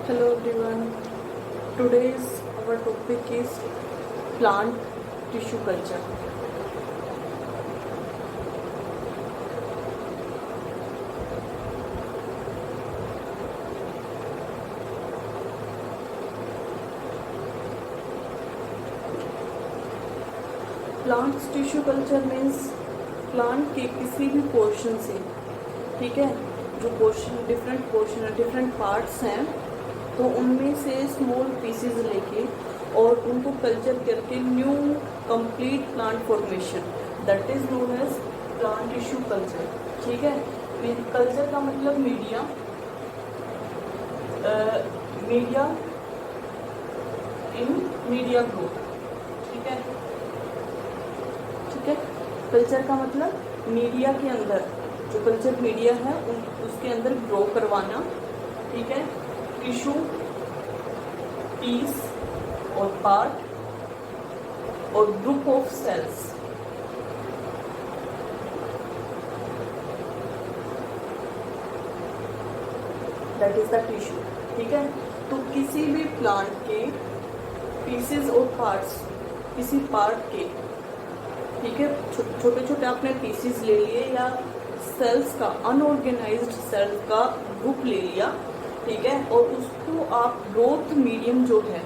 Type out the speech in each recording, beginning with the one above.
Hello everyone. Today's our topic is plant tissue culture. Plant tissue culture means plant के किसी भी portion से, ठीक है, जो पोर्शन डिफरेंट पार्ट्स हैं, तो उनमें से स्मॉल पीसेस लेके और उनको कल्चर करके new complete plant formation, that is known as plant tissue culture. ठीक है, कल्चर का मतलब मीडिया इन मीडिया ग्रोथ। ठीक है, कल्चर का मतलब मीडिया के अंदर, जो कल्चर मीडिया है उसके अंदर ग्रो करवाना। ठीक है, टिश्यू पीस और पार्ट और group of cells. That is the tissue. ठीक है, तो किसी भी प्लांट के पीसेस और पार्ट्स, किसी पार्ट के, ठीक है, छोटे छोटे आपने पीसेस ले लिए या सेल्स का, अनऑर्गेनाइज्ड सेल्स का ग्रुप ले लिया, ठीक है, और उसको आप ग्रोथ मीडियम जो है,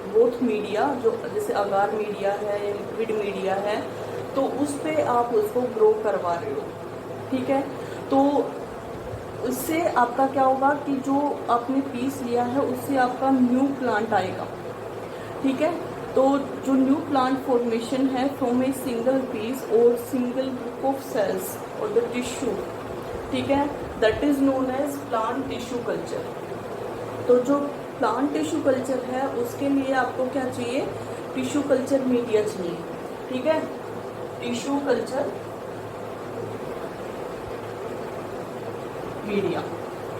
ग्रोथ मीडिया जो जैसे अगार मीडिया है या लिक्विड मीडिया है, तो उस पे आप उसको ग्रो करवा रहे हो। ठीक है, तो उससे आपका क्या होगा कि जो आपने पीस लिया है उससे आपका न्यू प्लांट आएगा। ठीक है, तो जो न्यू प्लांट फॉर्मेशन है फ्रॉम ए सिंगल पीस और सिंगल ग्रुप ऑफ सेल्स और द टिश्यू, ठीक है, that is known as plant tissue culture. तो जो प्लांट टिश्यू कल्चर है उसके लिए आपको क्या चाहिए, टिश्यू कल्चर मीडिया चाहिए। ठीक है, टिश्यू कल्चर मीडिया।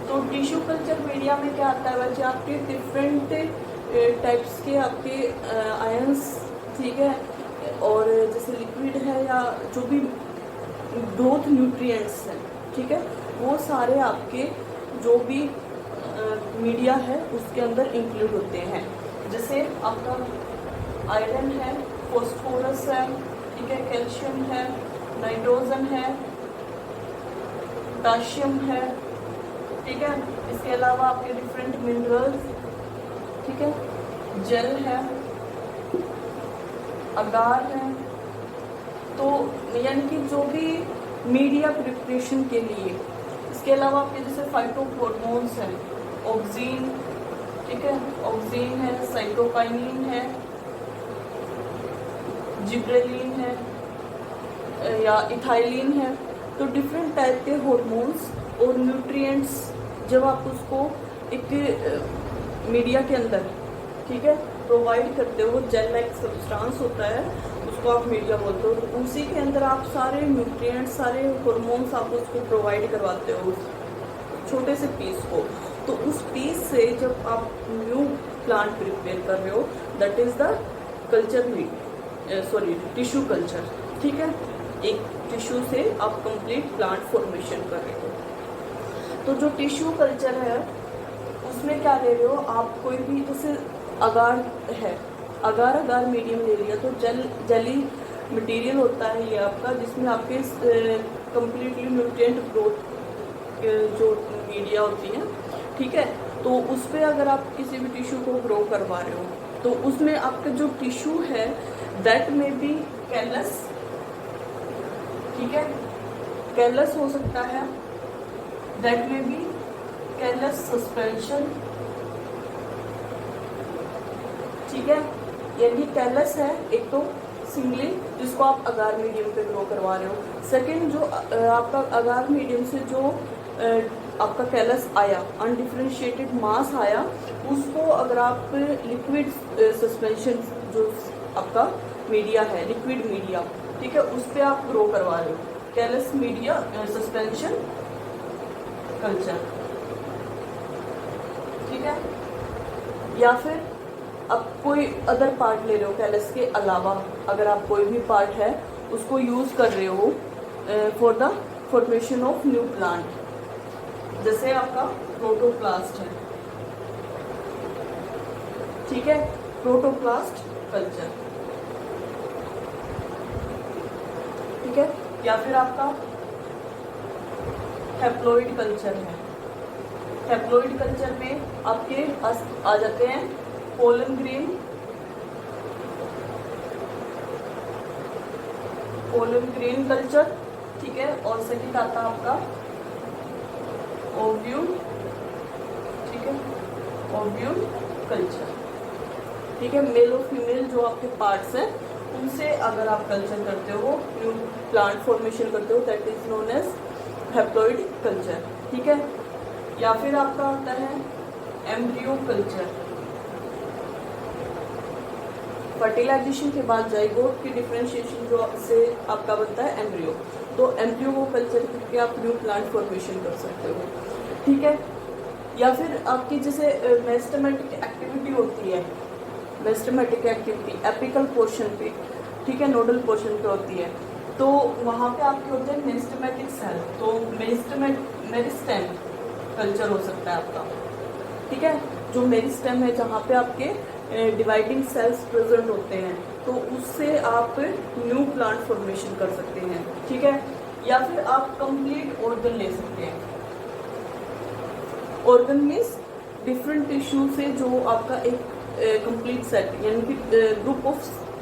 तो टिश्यू कल्चर मीडिया में क्या आता है बच्चे, आपके डिफरेंट टाइप्स के आपके आयंस, ठीक है, और जैसे लिक्विड है या जो भी ग्रोथ न्यूट्रिएंट्स हैं, ठीक है, वो सारे आपके जो भी मीडिया है उसके अंदर इंक्लूड होते हैं। जैसे आपका आयरन है, फॉस्फोरस है, ठीक है, कैल्शियम है, नाइट्रोजन है, पोटाशियम है, ठीक है, इसके अलावा आपके डिफरेंट मिनरल्स, ठीक है, जेल है, अगार है। तो यानी कि जो भी मीडिया प्रिपरेशन के लिए, इसके अलावा आपके जैसे फाइटोहॉर्मोन्स हैं, ऑक्सीन, ठीक है, ऑक्सीन है, साइटोकाइनिन है, जिब्रेलिन है या इथाइलिन है। तो डिफरेंट टाइप के हार्मोन्स और न्यूट्रिएंट्स जब आप उसको एक मीडिया के अंदर, ठीक है, प्रोवाइड करते हो, जेल लाइक सब्सटेंस होता है, उसको आप मीडिया बोलते हो, तो उसी के अंदर आप सारे न्यूट्रिएंट्स, सारे हार्मोन्स आप उसको प्रोवाइड करवाते हो उस छोटे से पीस को। तो उस पीस से जब आप न्यू प्लांट प्रिपेयर कर रहे हो, that is the culture tissue culture. ठीक है, एक टिश्यू से आप कंप्लीट प्लांट फॉर्मेशन कर रहे हो। तो जो टिश्यू कल्चर है उसमें क्या ले रहे हो आप, कोई भी जैसे अगार है, अगार मीडियम ले लिया, तो जेली मटेरियल होता है ये आपका, जिसमें आपके कंप्लीटली न्यूट्रिएंट ग्रोथ जो मीडिया होती है, ठीक है, तो उस पर अगर आप किसी भी टिश्यू को ग्रो करवा रहे हो तो उसमें आपका जो टिश्यू है दैट में बी कैलस, ठीक है, कैलस हो सकता है, दैट में बी कैलस सस्पेंशन, ठीक है, यानी कैलस है एक तो सिंगली जिसको आप अगार मीडियम पे ग्रो करवा रहे हो। सेकंड, जो आपका अगार मीडियम से जो आपका कैलस आया, अनडिफरेंशिएटेड मास आया, उसको अगर आप लिक्विड सस्पेंशन जो आपका मीडिया है, लिक्विड मीडिया, ठीक है, उस पर आप ग्रो करवा रहे हो, कैलस मीडिया सस्पेंशन कल्चर। ठीक है, या फिर अब कोई अदर पार्ट ले रहे हो कैलस के अलावा, अगर आप कोई भी पार्ट है उसको यूज कर रहे हो for the formation of new plant, जैसे आपका प्रोटोप्लास्ट है, ठीक है, प्रोटोप्लास्ट कल्चर, ठीक है, या फिर आपका हैप्लॉइड कल्चर है। हैप्लॉइड कल्चर में आपके आ जाते हैं पोलन ग्रेन कल्चर, ठीक है, और सेकंड आता है आपका ओव्यूल, ठीक है, ओव्यूल कल्चर, ठीक है। मेल और फीमेल जो आपके पार्ट्स हैं उनसे अगर आप कल्चर करते हो, न्यू प्लांट फॉर्मेशन करते हो, that is known as haploid culture, ठीक है। या फिर आपका आता है एम्ब्रियो कल्चर। फर्टिलाइजेशन के बाद जाइगोट की डिफरेंशिएशन जो से आपका बनता है एम्ब्रियो, तो एम्ब्रियो को कल्चर करके आप न्यू प्लांट फॉर्मेशन कर सकते हो, ठीक है। या फिर आपकी जैसे मेरिस्टेमेटिक एक्टिविटी होती है, मेरिस्टेमेटिक एक्टिविटी एपिकल पोर्शन पे, ठीक है, नोडल पोर्शन पे होती है, तो वहाँ पे आपके होते हैं मेरिस्टेमेटिक सेल, तो मेरिस्टेम कल्चर हो सकता है आपका, ठीक है। जो मेरिस्टेम है जहाँ पे आपके डिवाइडिंग सेल्स प्रेजेंट होते हैं, तो उससे आप न्यू प्लांट फॉर्मेशन कर सकते हैं, ठीक है। या फिर आप कंप्लीट ऑर्गन ले सकते हैं। ऑर्गन मीन्स डिफरेंट टिश्यू से जो आपका एक कंप्लीट सेट, यानी कि ग्रुप ऑफ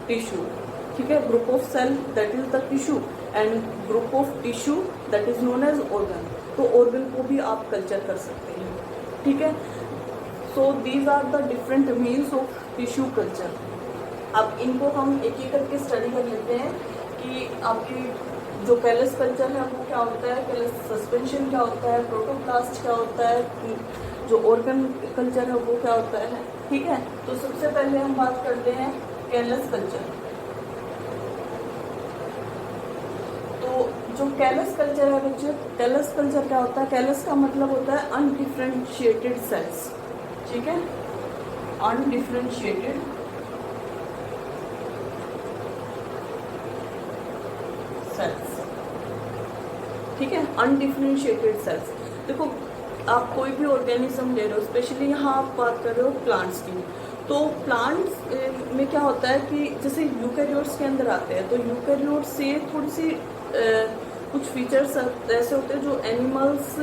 टिश्यू, ठीक है, group of cell that is the tissue and group of tissue that is known as organ, तो ऑर्गन को भी आप कल्चर कर सकते हैं, ठीक है। So these are the different means of tissue culture. अब इनको हम एक एक करके स्टडी कर लेते हैं कि आपकी जो कैलस कल्चर है वो क्या होता है, कैलस सस्पेंशन क्या होता है, प्रोटोप्लास्ट क्या होता है, जो ऑर्गन कल्चर है वो क्या होता है, ठीक है। तो सबसे पहले हम बात करते हैं कैलस कल्चर। तो जो कैलस कल्चर है बच्चे, कैलस कल्चर क्या होता है, कैलस का मतलब होता है अनडिफरेंशिएटेड सेल्स, ठीक है, अनडिफरेंशिएटेड सेल्स, ठीक है, अनडिफरेंशिएटेड सेल्स। देखो आप कोई भी ऑर्गेनिज्म ले रहे हो, स्पेशली यहाँ आप बात कर रहे हो प्लांट्स की, तो प्लांट्स में क्या होता है कि जैसे यूकैरियोट्स के अंदर आते हैं, तो यूकैरियोट से थोड़ी सी कुछ फीचर्स ऐसे होते हैं जो एनिमल्स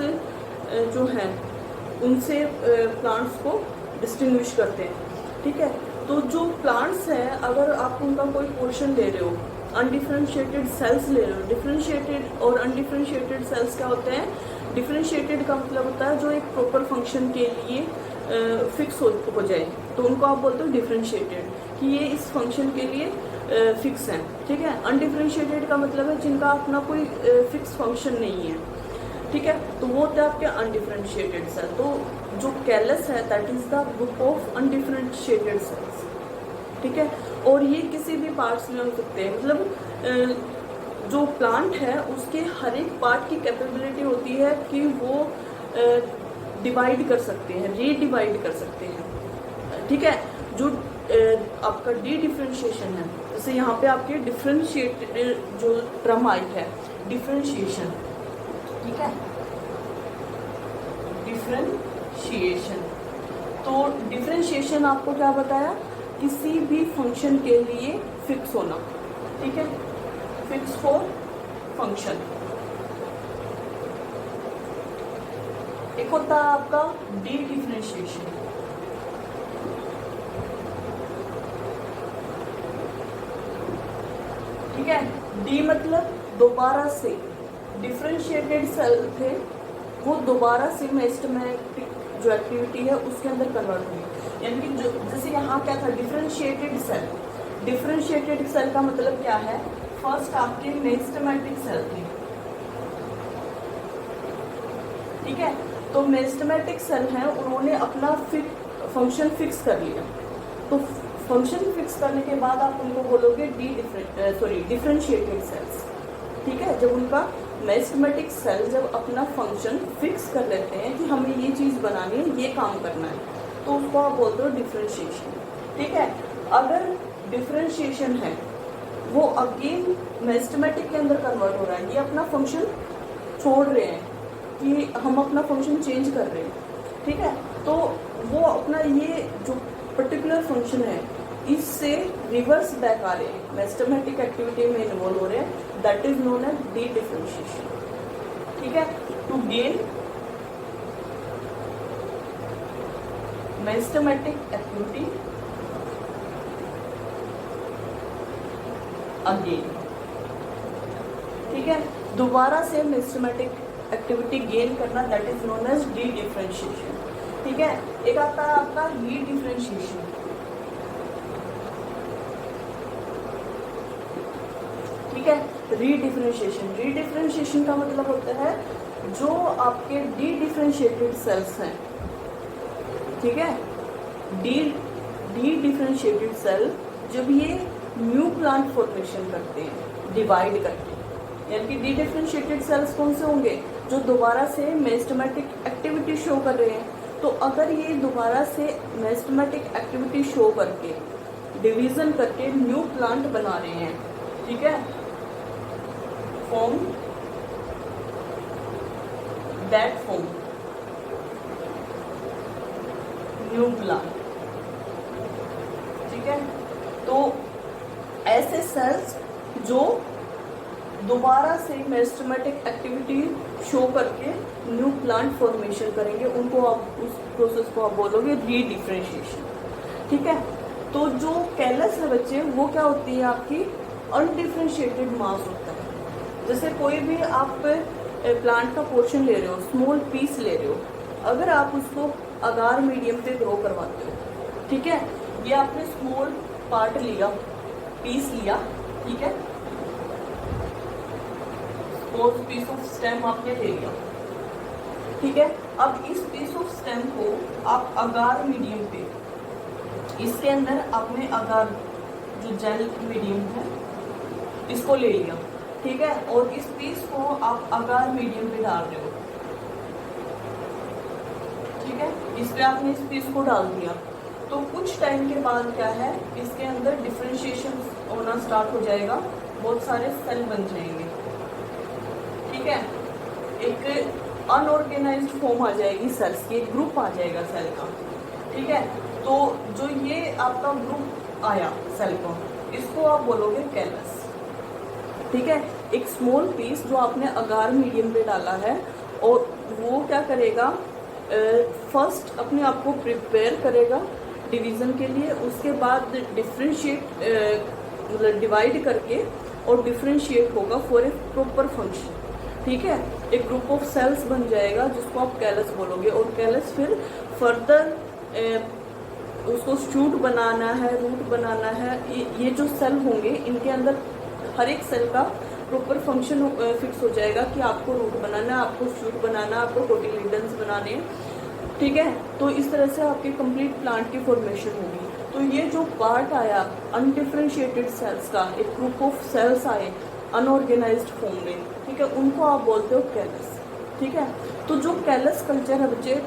जो हैं उनसे प्लांट्स को डिस्टिंग्विश करते हैं, ठीक है। तो जो प्लांट्स हैं अगर आप उनका कोई पोर्शन ले रहे हो, अनडिफरेंशिएटेड सेल्स ले रहे हो, डिफरेंशिएटेड और अनडिफरेंशिएटेड सेल्स क्या होते हैं, डिफरेंशिएटेड का मतलब होता है जो एक प्रॉपर फंक्शन के लिए फिक्स हो जाए, तो उनको आप बोलते हो डिफरेंशिएटेड, कि ये इस फंक्शन के लिए फिक्स हैं, ठीक है। अनडिफरेंशिएटेड का मतलब है जिनका अपना कोई फिक्स फंक्शन नहीं है, ठीक है, तो वो होता है आपके अनडिफरेंशिएटेड सेल। तो जो कैलस है that is the group of undifferentiated cells, ठीक है। और ये किसी भी पार्ट्स में हो सकते हैं, मतलब जो प्लांट है उसके हर एक पार्ट की कैपेबिलिटी होती है कि वो डिवाइड कर सकते हैं, रीडिवाइड कर सकते हैं, ठीक है। जो आपका डी डिफरेंशिएशन है, जैसे यहाँ पे आपके डिफरेंशिएटेड जो टर्म आई है डिफरेंशिएशन, ठीक है, डिफरेंशिएशन। तो डिफरेंशिएशन आपको क्या बताया, किसी भी फंक्शन के लिए फिक्स होना, ठीक है, फिक्स फॉर फंक्शन। एक होता है आपका डी डिफरेंशिएशन, ठीक है। डी मतलब दोबारा से, डिफरेंशिएटेड सेल थे वो दोबारा से मेरिस्टेमेटिक जो एक्टिविटी है उसके अंदर कन्वर्ट हुई, यानी कि जो जैसे यहाँ क्या था डिफरेंशिएटेड सेल, डिफरेंशिएटेड सेल का मतलब क्या है, फर्स्ट आपके मेरिस्टेमेटिक सेल थे, ठीक है। तो मेरिस्टेमेटिक सेल हैं, उन्होंने अपना फंक्शन फिक्स कर लिया, तो फंक्शन फिक्स करने के बाद आप उनको बोलोगे डिफरेंशिएटेड सेल्स, ठीक है। जब उनका मेरिस्टेमेटिक सेल जब अपना फंक्शन फिक्स कर लेते हैं कि हमें ये चीज़ बनानी है, ये काम करना है, तो उसको आप बोलते हो डिफरेंशिएशन, ठीक है। अगर डिफरेंशिएशन है वो अगेन मेरिस्टेमेटिक के अंदर कन्वर्ट हो रहा है, ये अपना फंक्शन छोड़ रहे हैं कि हम अपना फंक्शन चेंज कर रहे हैं, ठीक है। तो वो अपना ये जो पर्टिकुलर फंक्शन है, इससे रिवर्स बैक आ रहे हैं, मेरिस्टेमेटिक एक्टिविटी में इन्वॉल्व हो रहे हैं, that is known as dedifferentiation. ठीक है, to gain meristematic activity again. ठीक है, दोबारा से मेरिस्टेमेटिक एक्टिविटी गेन करना, that is known as dedifferentiation. ठीक है, एक आता है आपका री डिफरेंशिएशन। ठीक है, री डिफरेंशिएशन, री डिफरेंशिएशन का मतलब होता है जो आपके डी डिफरेंशिएटेड सेल्स हैं, ठीक है, डी डिफरेंशिएटेड सेल जब ये न्यू प्लांट फॉर्मेशन करते हैं डिवाइड करके, यानी कि डी डिफरेंशिएटेड सेल्स कौन से होंगे, जो दोबारा से मेरिस्टेमेटिक एक्टिविटी शो कर रहे हैं। तो अगर ये दोबारा से मेरिस्टेमेटिक एक्टिविटी शो करके डिवीजन करके न्यू प्लांट बना रहे हैं, ठीक है, form that form new plant. ठीक है, तो ऐसे सेल्स जो दोबारा से मेरिस्टेमेटिक एक्टिविटी शो करके न्यू प्लांट फॉर्मेशन करेंगे, उनको आप उस प्रोसेस को आप बोलोगे री डिफरेंशिएशन। ठीक है, तो जो कैलस है बच्चे, वो क्या होती है आपकी अनडिफरेंशिएटेड मास होता है। जैसे कोई भी आप प्लांट का पोर्शन ले रहे हो, स्मॉल पीस ले रहे हो, अगर आप उसको अगार मीडियम पे ग्रो करवाते हो, ठीक है, ये आपने स्मॉल पार्ट लिया, पीस लिया, ठीक है, पीस ऑफ स्टेम आपने ले लिया, ठीक है, अब इस पीस ऑफ स्टेम को आप अगार मीडियम पे, इसके अंदर आपने अगार जो जेल मीडियम है इसको ले लिया, ठीक है, और इस पीस को आप अगार मीडियम पे डाल रहे हो, ठीक है, इस पे आपने इस पीस को डाल दिया, तो कुछ टाइम के बाद क्या है, इसके अंदर डिफरेंशिएशन होना स्टार्ट हो जाएगा, बहुत सारे सेल बन जाएंगे, ठीक है, एक अनऑर्गेनाइज्ड फॉर्म आ जाएगी सेल्स की, एक ग्रुप आ जाएगा सेल का, ठीक है, तो जो ये आपका ग्रुप आया सेल का, इसको आप बोलोगे कैलस। ठीक है, एक स्मॉल पीस जो आपने अगार मीडियम पे डाला है, और वो क्या करेगा, फर्स्ट अपने आप को प्रिपेयर करेगा डिवीजन के लिए, उसके बाद डिफरेंशिएट मतलब डिवाइड करके और डिफरेंशिएट होगा फॉर ए प्रॉपर फंक्शन। ठीक है, एक ग्रुप ऑफ सेल्स बन जाएगा जिसको आप कैलस बोलोगे, और कैलस फिर फर्दर उसको शूट बनाना है, रूट बनाना है, ये जो सेल होंगे इनके अंदर हर एक सेल का प्रॉपर फंक्शन फिक्स हो जाएगा कि आपको रूट बनाना है, आपको शूट बनाना है, आपको कोटिलिडन्स बनाने हैं, ठीक है, तो इस तरह से आपके कंप्लीट प्लांट की फॉर्मेशन होगी। तो ये जो पार्ट आया अनडिफरेंशिएटेड सेल्स का, एक ग्रुप ऑफ सेल्स आए अनऑर्गेनाइज्ड फॉर्म में, ठीक है, उनको आप बोलते हो कैलस। ठीक है, तो जो कैलस कल्चर है बच्चे,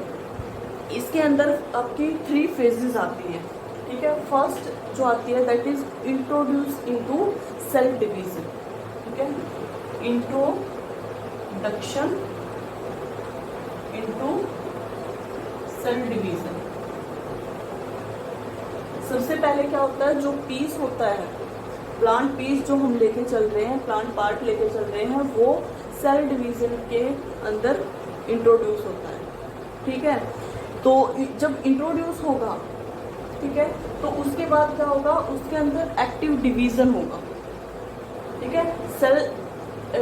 इसके अंदर आपकी 3 फेजेस आती हैं। ठीक है, फर्स्ट जो आती है that is introduce into cell division. ठीक है, इंट्रोडक्शन इनटू सेल डिवीजन। सबसे पहले क्या होता है, जो पीस होता है, प्लांट पीस जो हम लेके चल रहे हैं, प्लांट पार्ट लेके चल रहे हैं, वो सेल डिवीजन के अंदर इंट्रोड्यूस होता है। ठीक है, तो जब इंट्रोड्यूस होगा, ठीक है, तो उसके बाद क्या होगा, उसके अंदर एक्टिव डिवीजन होगा। ठीक है, सेल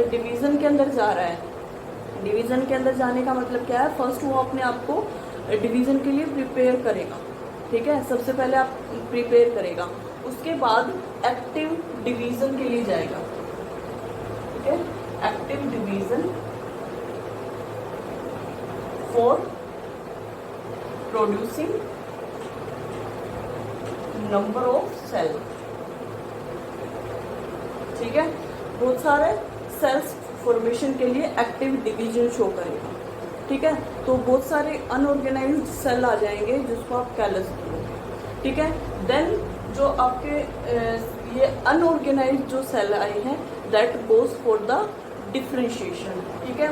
डिवीजन के अंदर जा रहा है। डिवीजन के अंदर जाने का मतलब क्या है, फर्स्ट वो अपने आप को डिवीजन के लिए प्रिपेयर करेगा। ठीक है, सबसे पहले आप प्रिपेयर करेगा, उसके बाद एक्टिव डिवीजन के लिए जाएगा। ठीक है, active division for producing number of cell. ठीक है, बहुत सारे सेल्स फॉर्मेशन के लिए एक्टिव डिवीजन शो करेगा। ठीक है, तो बहुत सारे अनऑर्गेनाइज्ड सेल आ जाएंगे जिसको आप कैलस बोलोगे। ठीक है, देन जो आपके ये अनऑर्गेनाइज्ड जो सेल आए हैं, that goes for the differentiation. ठीक है,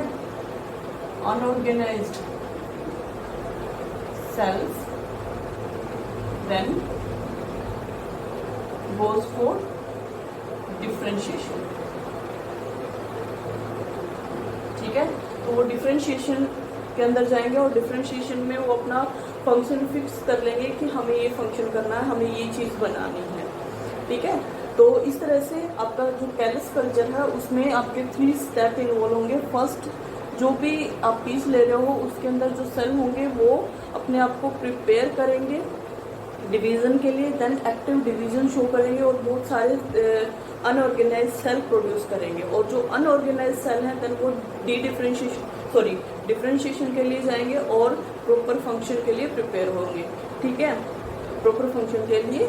unorganised cells then goes for differentiation। ठीक है, तो वो डिफरेंशिएशन के अंदर जाएंगे और डिफरेंशिएशन में वो अपना फंक्शन फिक्स कर लेंगे कि हमें ये फंक्शन करना है, हमें ये चीज़ बनानी है। ठीक है, तो इस तरह से आपका जो कैलस कल्चर है उसमें आपके 3 स्टेप इन्वॉल्व होंगे। फर्स्ट, जो भी आप पीस ले रहे हो उसके अंदर जो सेल होंगे वो अपने आप को प्रिपेयर करेंगे डिवीज़न के लिए, देन एक्टिव डिवीज़न शो करेंगे और बहुत सारे अनऑर्गेनाइज सेल प्रोड्यूस करेंगे। और जो अनऑर्गेनाइज सेल हैं देन वो डिफरेंशिएशन के लिए जाएंगे और प्रॉपर फंक्शन के लिए प्रिपेयर होंगे। ठीक है, प्रॉपर फंक्शन के लिए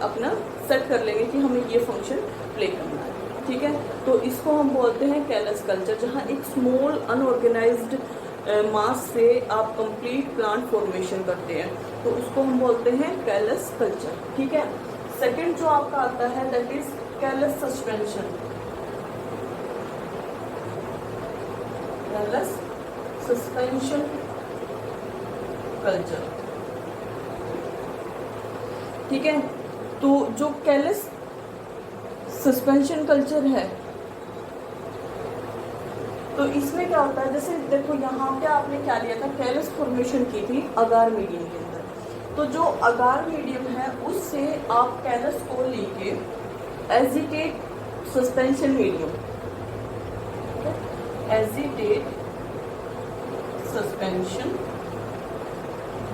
अपना सेट कर लेंगे कि हमें ये फंक्शन प्ले करना है। ठीक है, तो इसको हम बोलते हैं कैलस कल्चर, जहाँ एक स्मॉल अनऑर्गेनाइज्ड मास से आप कंप्लीट प्लांट फॉर्मेशन करते हैं, तो उसको हम बोलते हैं कैलस कल्चर। ठीक है, सेकंड जो आपका आता है that is callus suspension. Callus suspension culture. ठीक है, तो जो कैलस सस्पेंशन कल्चर है तो इसमें क्या होता है, जैसे देखो यहाँ पे आपने क्या लिया था, कैलस फॉर्मेशन की थी अगार मीडियम के अंदर। तो जो अगार मीडियम है उससे आप कैलस को लेके agitate suspension medium, agitate suspension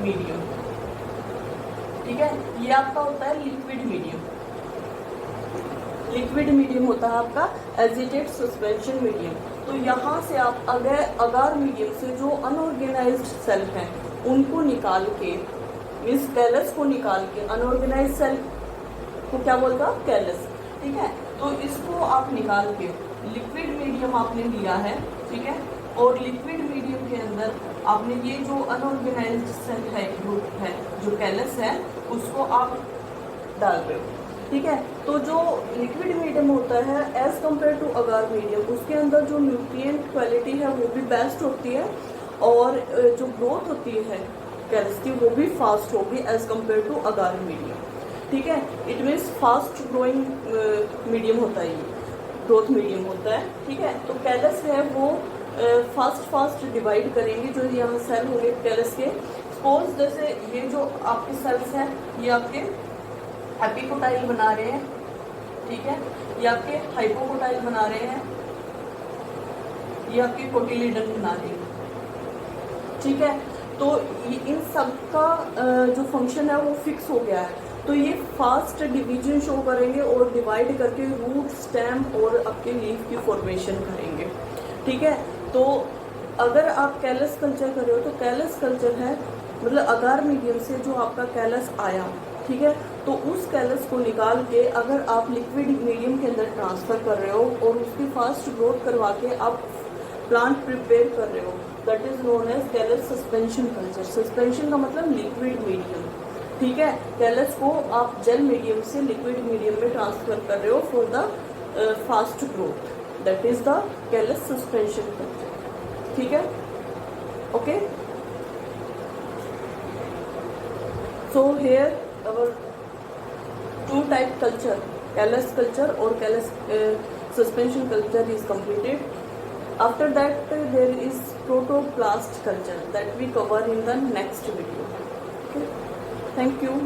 medium. ठीक है, ये आपका होता है लिक्विड मीडियम। लिक्विड मीडियम होता है आपका एजिटेट सस्पेंशन मीडियम। तो यहाँ से आप अगार मीडियम से जो अनऑर्गेनाइज्ड सेल हैं उनको निकाल के, मीन्स कैलस को निकाल के, अनऑर्गेनाइज्ड सेल को क्या बोलता है, कैलस। ठीक है, तो इसको आप निकाल के लिक्विड मीडियम आपने लिया है। ठीक है, और लिक्विड मीडियम के अंदर आपने ये जो अनऑर्गेनाइज्ड सेल है, ग्रुप है, जो कैलस है, उसको आप डाल रहे हो। ठीक है, तो जो लिक्विड मीडियम होता है as compare to agar medium, उसके अंदर जो न्यूट्रिएंट क्वालिटी है वो भी बेस्ट होती है और जो ग्रोथ होती है कैलस की वो भी फास्ट होगी as compare to agar medium. ठीक है, it means fast growing medium होता है, ये ग्रोथ मीडियम होता है। ठीक है, तो कैलस है वो फास्ट डिवाइड करेंगे जो यहाँ सेल होंगे कैलस के। सपोज जैसे ये जो आपके सेल्स हैं ये आपके एपिकोटाइल बना रहे हैं। ठीक है, ये आपके हाइपोकोटाइल बना रहे हैं, ये आपके कोटिलीडन बना रहे हैं। ठीक है, तो इन सब का जो फंक्शन है वो फिक्स हो गया है। तो ये फास्ट डिवीजन शो करेंगे और डिवाइड करके रूट, स्टेम और आपके लीफ की फॉर्मेशन करेंगे। ठीक है, तो अगर आप कैलस कल्चर कर रहे हो तो कैलस कल्चर है मतलब अगार मीडियम से जो आपका कैलस आया, ठीक है, तो उस कैलस को निकाल के अगर आप लिक्विड मीडियम के अंदर ट्रांसफ़र कर रहे हो और उसकी फास्ट ग्रोथ करवा के आप प्लांट प्रिपेयर कर रहे हो, that is known as callus suspension culture. Suspension का मतलब लिक्विड मीडियम। ठीक है, कैलस को आप जेल मीडियम से लिक्विड मीडियम में ट्रांसफ़र कर रहे हो for the fast growth, that is the callus suspension culture. ठीक है, okay. So here our two type culture, callus culture or callus suspension culture is completed. After that there is protoplast culture that we cover in the next video. Okay, thank you.